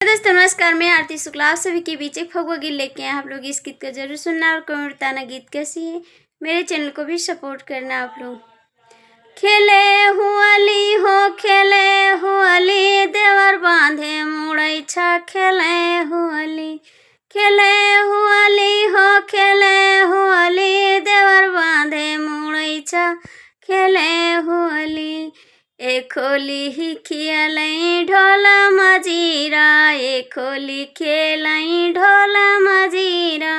दोस्तों नमस्कार, मैं आरती शुक्ला आप सभी के बीच एक फगुआ गीत लेके आए। आप लोग इस गीत को जरूर सुनना और कमेंट बताना गीत कैसी है। मेरे चैनल को भी सपोर्ट करना आप लोग। खेले हुआली हो खेले हुआली, देवर बांधे मुड़ैछा खेले हुआली। खेले हुआली हो खेले हुआली, देवर बांधे मुड़ैछा खेले हुआली। एक होली ही खियालै ढोला मजीरा, एक होली खेलै ढोला मजीरा।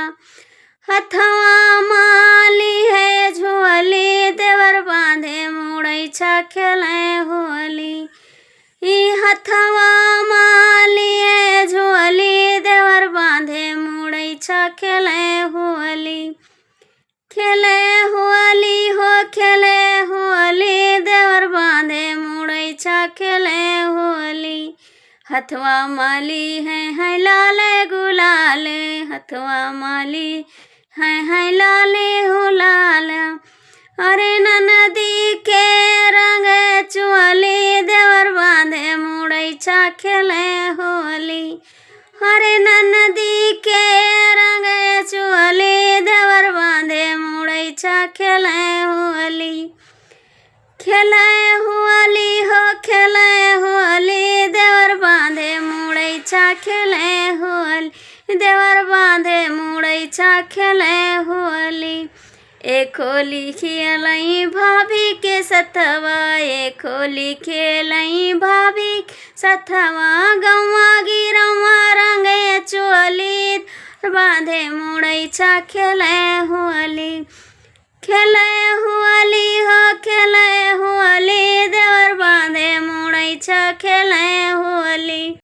हथवा माली है झुआली, देवर बांधे मुड़ैछा खेलै हुआली। हथवा माली है झुआली, देवर बांधे मुड़ैछा खेलै हुआली। खेले हुआली हो खेले हुआली, देवर बांधे मुड़ैछा खेले हुआली। हथवा माली है लाल गुलाल, हथवा माली है लाल हुलाल। अरे नदी के रंग चुआली, देवर बांधे मुड़ैछा खेले हुआली। अरे नदी के रंग चुआली, देवर बांधे मुड़ैछा खेले हुआली। खेले हुआली हो खेले हुआली, देवर बांधे मुड़ैछा खेले हुआली। देवर बांधे मुड़ैछा खेले हुआली। एक होली खेलै भाभी के सथवा, एक होली खेलै भाभी के सथवा। गौवा गिरवा रंग चुआली, बांधे मुड़ैछा खेले हुआली। खेले हुआली हो खेले हुआली, देवर बांधे मुड़ैछा खेले हुआली।